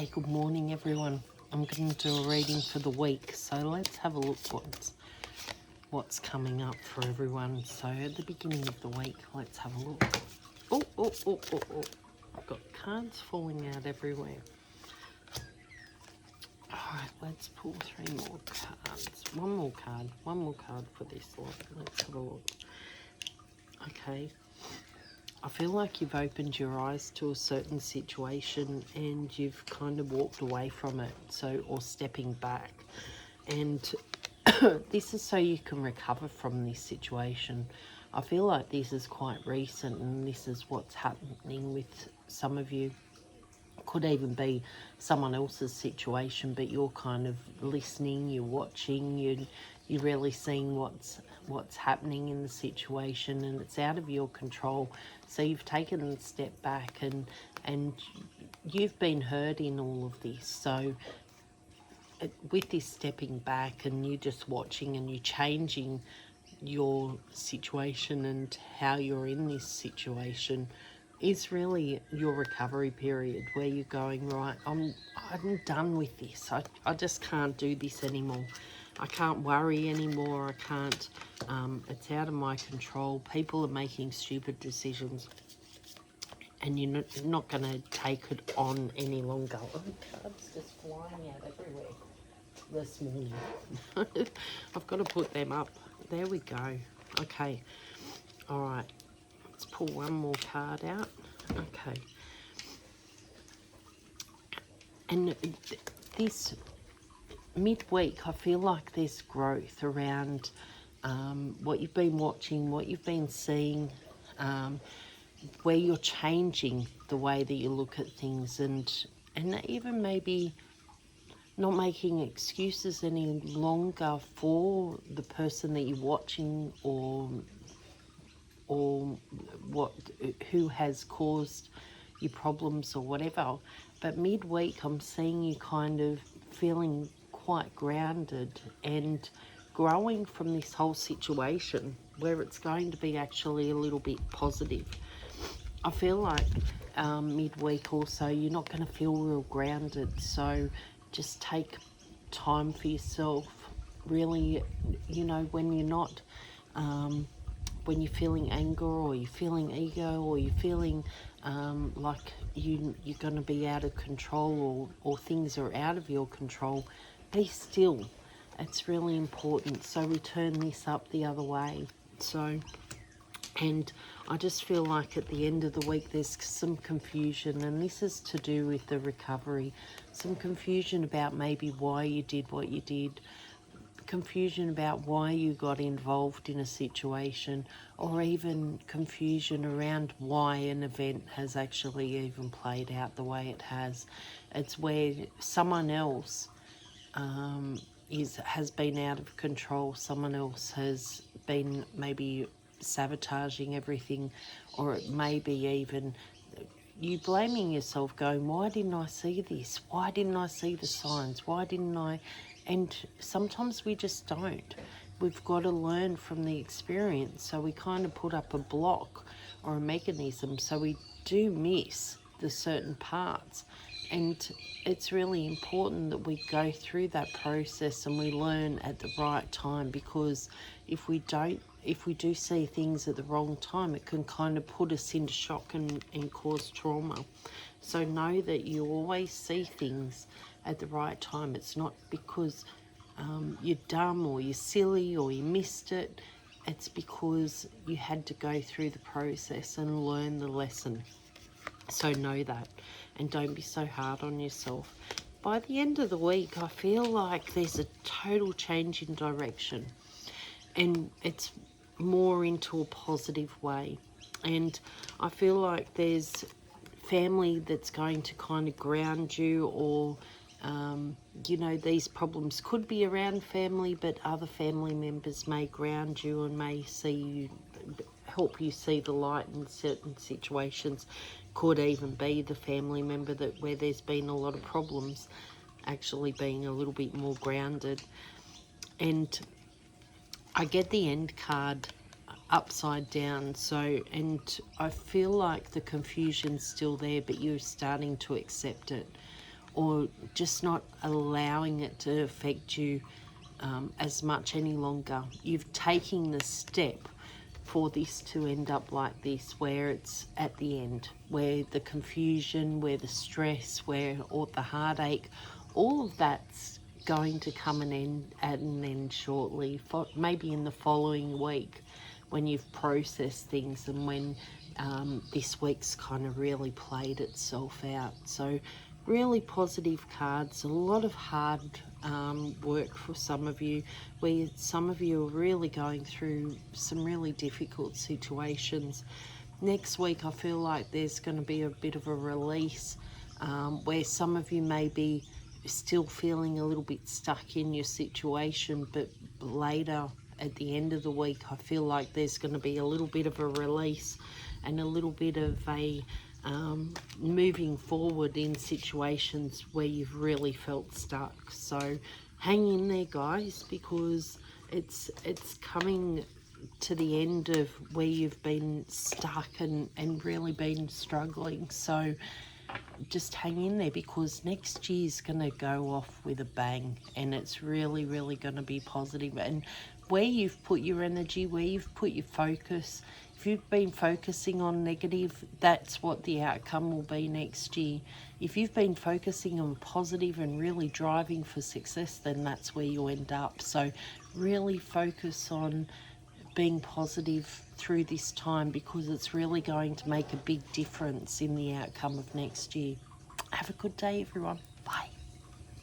Okay, good morning everyone. I'm going to do a reading for the week, so let's have a look what's coming up for everyone. So at the beginning of the week, let's have a look. Oh. I've got cards falling out everywhere. Alright, let's pull 3 more cards. One more card for this lot. Let's have a look. Okay. I feel like you've opened your eyes to a certain situation and you've kind of walked away from it, or stepping back. And this is so you can recover from this situation. I feel like this is quite recent and this is what's happening with some of you. Could even be someone else's situation, but you're kind of listening, you're watching, you're really seeing what's happening in the situation, and it's out of your control. So you've taken a step back and you've been hurt in all of this. So with this stepping back and you just watching and you changing your situation and how you're in this situation is really your recovery period, where you're going, right, I'm done with this. I just can't do this anymore. I can't worry anymore. I can't, it's out of my control. People are making stupid decisions and you're not going to take it on any longer. Oh, cards just flying out everywhere this morning. I've got to put them up. There we go. Okay. All right. Let's pull one more card out. Okay. And this midweek, I feel like there's growth around what you've been watching, what you've been seeing, where you're changing the way that you look at things, and even maybe not making excuses any longer for the person that you're watching or who has caused your problems or whatever. But midweek I'm seeing you kind of feeling quite grounded and growing from this whole situation, where it's going to be actually a little bit positive. I feel like midweek also you're not going to feel real grounded, so just take time for yourself. Really, when you're not when you're feeling anger, or you're feeling ego, or you're feeling like you're going to be out of control, or things are out of your control, be still. It's really important. So we turn this up the other way. And I just feel like at the end of the week there's some confusion, and this is to do with the recovery. Some confusion about maybe why you did what you did, confusion about why you got involved in a situation, or even confusion around why an event has actually even played out the way it has. It's where someone else has been out of control. Someone else has been maybe sabotaging everything, or it may be even you blaming yourself, going, why didn't I see this? Why didn't I see the signs? Why didn't I? And sometimes we just don't. We've got to learn from the experience. So we kind of put up a block or a mechanism, so we do miss the certain parts. And it's really important that we go through that process and we learn at the right time, because if we do see things at the wrong time, it can kind of put us into shock and cause trauma. So know that you always see things at the right time. It's not because you're dumb or you're silly or you missed it. It's because you had to go through the process and learn the lesson. So know that, and don't be so hard on yourself. By the end of the week, I feel like there's a total change in direction, and it's more into a positive way. And I feel like there's family that's going to kind of ground you, or these problems could be around family, but other family members may ground you and may help you see the light in certain situations. Could even be the family member where there's been a lot of problems actually being a little bit more grounded. And I get the End card upside down, and I feel like the confusion's still there, but you're starting to accept it. or just not allowing it to affect you as much any longer. You've taken the step for this to end up like this, where it's at the end, where the confusion, where the stress, where all the heartache, all of that's going to come at an end shortly, maybe in the following week, when you've processed things and when this week's kind of really played itself out. So really positive cards, a lot of hard work for some of you, where some of you are really going through some really difficult situations. Next week I feel like there's going to be a bit of a release, where some of you may be still feeling a little bit stuck in your situation, but later at the end of the week I feel like there's going to be a little bit of a release and a little bit of a moving forward in situations where you've really felt stuck. So hang in there, guys, because it's coming to the end of where you've been stuck and really been struggling. So just hang in there, because next year's going to go off with a bang, and it's really, really going to be positive. And where you've put your energy, where you've put your focus, if you've been focusing on negative, that's what the outcome will be next year. If you've been focusing on positive and really driving for success, then that's where you end up. So really focus on being positive through this time, because it's really going to make a big difference in the outcome of next year. Have a good day, everyone. Bye.